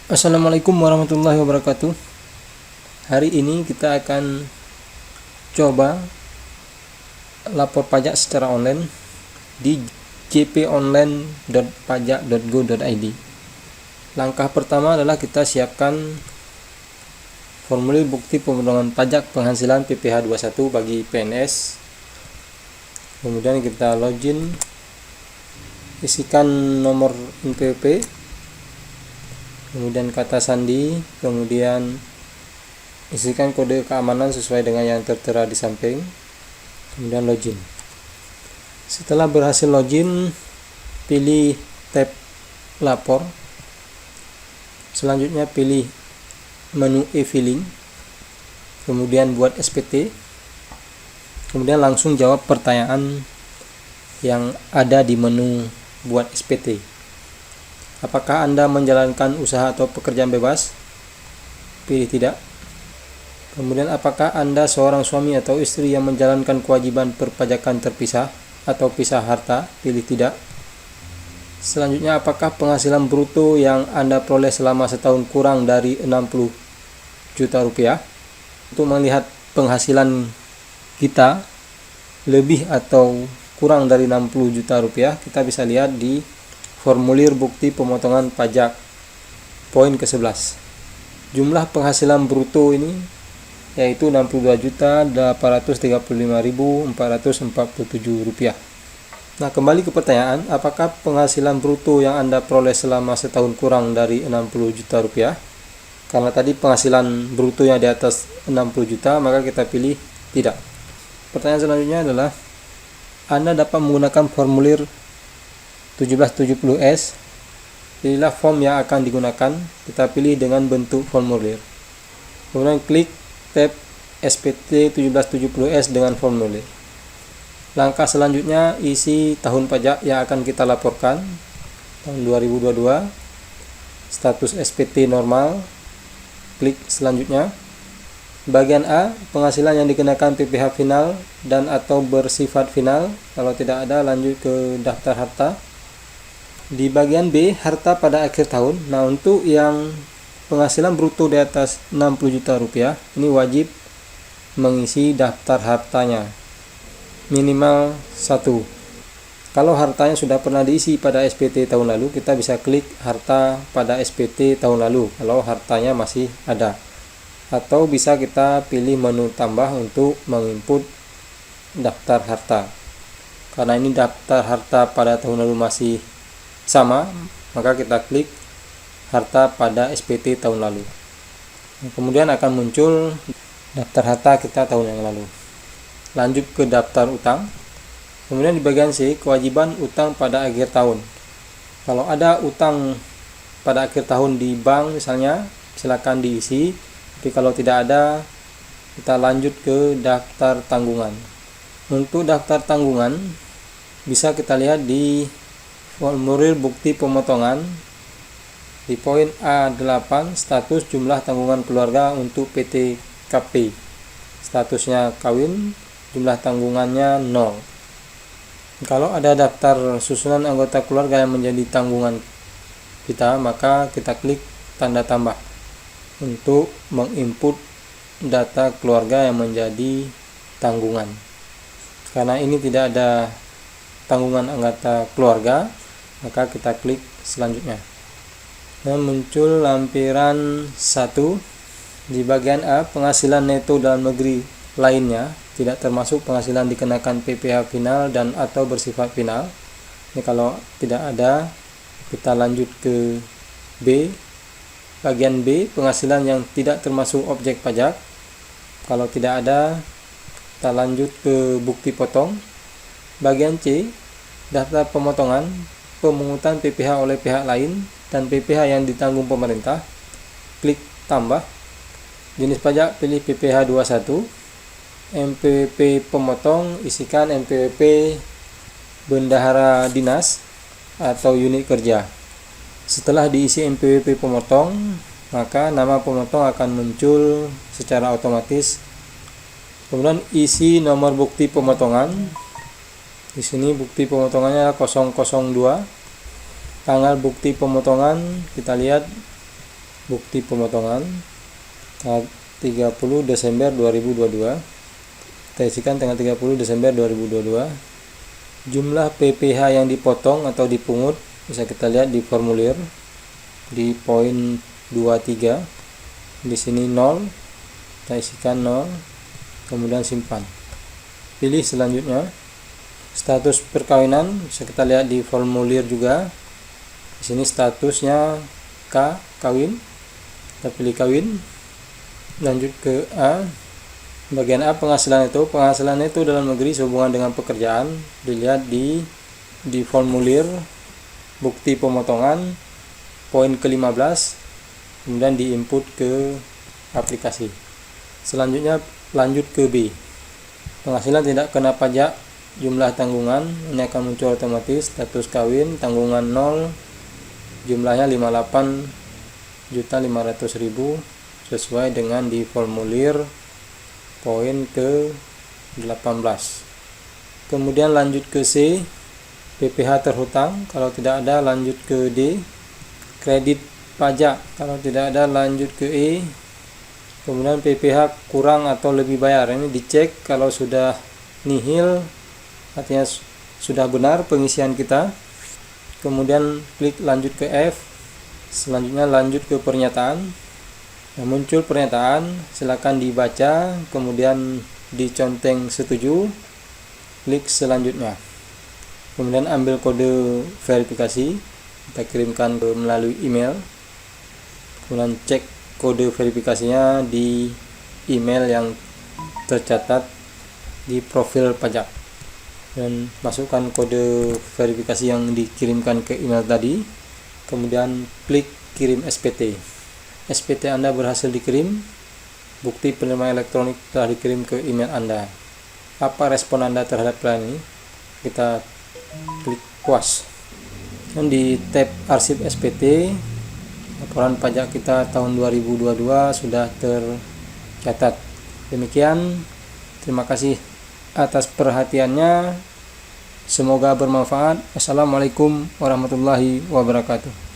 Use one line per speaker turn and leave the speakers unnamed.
Assalamualaikum warahmatullahi wabarakatuh. Hari ini kita akan coba lapor pajak secara online di jponline.pajak.go.id. Langkah pertama adalah kita siapkan formulir bukti pemotongan pajak penghasilan PPh 21 bagi PNS. Kemudian kita login, isikan nomor NPWP, kemudian kata sandi, kemudian isikan kode keamanan sesuai dengan yang tertera di samping, kemudian login. Setelah berhasil login, pilih tab lapor, selanjutnya pilih menu e-filing, kemudian buat SPT, kemudian langsung jawab pertanyaan yang ada di menu buat SPT. Apakah Anda menjalankan usaha atau pekerjaan bebas? Pilih tidak. Kemudian apakah Anda seorang suami atau istri yang menjalankan kewajiban perpajakan terpisah atau pisah harta? Pilih tidak. Selanjutnya, apakah penghasilan bruto yang Anda peroleh selama setahun kurang dari 60 juta rupiah? Untuk melihat penghasilan kita lebih atau kurang dari 60 juta rupiah, kita bisa lihat di formulir bukti pemotongan pajak poin ke-11. Jumlah penghasilan bruto ini yaitu Rp62.835.447. Nah, kembali ke pertanyaan, apakah penghasilan bruto yang Anda peroleh selama setahun kurang dari 60 juta rupiah? Karena tadi penghasilan bruto yang di atas 60 juta, maka kita pilih tidak. Pertanyaan selanjutnya adalah, Anda dapat menggunakan formulir 1770S. Pilihlah form yang akan digunakan, kita pilih dengan bentuk formulir. Kemudian klik tab SPT 1770S dengan formulir. Langkah selanjutnya, isi tahun pajak yang akan kita laporkan, tahun 2022, status SPT normal, klik selanjutnya. Bagian A, penghasilan yang dikenakan PPh final dan atau bersifat final. Kalau tidak ada, lanjut ke daftar harta. Di bagian B, harta pada akhir tahun. Nah, untuk yang penghasilan bruto di atas 60 juta rupiah, ini wajib mengisi daftar hartanya minimal 1. Kalau hartanya sudah pernah diisi pada SPT tahun lalu, kita bisa klik harta pada SPT tahun lalu kalau hartanya masih ada. Atau bisa kita pilih menu tambah untuk menginput daftar harta. Karena ini daftar harta pada tahun lalu masih sama, maka kita klik harta pada SPT tahun lalu. Kemudian akan muncul daftar harta kita tahun yang lalu. Lanjut ke daftar utang. Kemudian di bagian C, kewajiban utang pada akhir tahun. Kalau ada utang pada akhir tahun di bank misalnya, silakan diisi. Tapi kalau tidak ada, kita lanjut ke daftar tanggungan. Untuk daftar tanggungan bisa kita lihat di formulir bukti pemotongan di poin A8, status jumlah tanggungan keluarga untuk PT KP. Statusnya kawin, jumlah tanggungannya 0. Kalau ada daftar susunan anggota keluarga yang menjadi tanggungan kita, maka kita klik tanda tambah untuk menginput data keluarga yang menjadi tanggungan. Karena ini tidak ada tanggungan anggota keluarga, maka kita klik selanjutnya. Nah, muncul lampiran 1 di bagian A, penghasilan neto dalam negeri lainnya, tidak termasuk penghasilan dikenakan PPh final dan atau bersifat final. Ini kalau tidak ada, kita lanjut ke B. Bagian B, penghasilan yang tidak termasuk objek pajak. Kalau tidak ada, kita lanjut ke bukti potong. Bagian C, daftar pemotongan, pemungutan PPh oleh pihak lain dan PPh yang ditanggung pemerintah. Klik tambah. Jenis pajak pilih PPh 21. NPWP pemotong, isikan NPWP bendahara dinas atau unit kerja. Setelah diisi NPWP pemotong, maka nama pemotong akan muncul secara otomatis. Kemudian isi nomor bukti pemotongan. Di sini bukti pemotongannya 002. Tanggal bukti pemotongan kita lihat bukti pemotongan tanggal 30 Desember 2022. Kita isikan tanggal 30 Desember 2022. Jumlah PPh yang dipotong atau dipungut bisa kita lihat di formulir di poin 23. Di sini 0, kita isikan 0, kemudian simpan. Pilih selanjutnya. Status perkawinan bisa kita lihat di formulir juga. Di sini statusnya K, kawin. Kita pilih kawin. Lanjut ke A. Bagian A, penghasilan itu. Penghasilan itu dalam negeri sehubungan dengan pekerjaan. Dilihat di formulir bukti pemotongan poin ke-15, kemudian diinput ke aplikasi. Selanjutnya lanjut ke B. Penghasilan tidak kena pajak, jumlah tanggungan ini akan muncul otomatis. Status kawin, tanggungan 0, jumlahnya 58.500.000 sesuai dengan di formulir poin ke-18. Kemudian lanjut ke C, PPh terhutang, kalau tidak ada lanjut ke D. Kredit pajak, kalau tidak ada lanjut ke E. Kemudian PPh kurang atau lebih bayar, ini dicek. Kalau sudah nihil artinya sudah benar pengisian kita. Kemudian klik lanjut ke F. Selanjutnya lanjut ke pernyataan. Nah, muncul pernyataan, silakan dibaca, kemudian diconteng setuju, klik selanjutnya. Kemudian ambil kode verifikasi, kita kirimkan melalui email. Kemudian cek kode verifikasinya di email yang tercatat di profil pajak, dan masukkan kode verifikasi yang dikirimkan ke email tadi. Kemudian klik kirim SPT. SPT Anda berhasil dikirim, bukti penerimaan elektronik telah dikirim ke email Anda. Apa respon Anda terhadap plan ini? Kita klik puas. Dan di tab arsip SPT, laporan pajak kita tahun 2022 sudah tercatat. Demikian, terima kasih atas perhatiannya. Semoga bermanfaat. Assalamualaikum warahmatullahi wabarakatuh.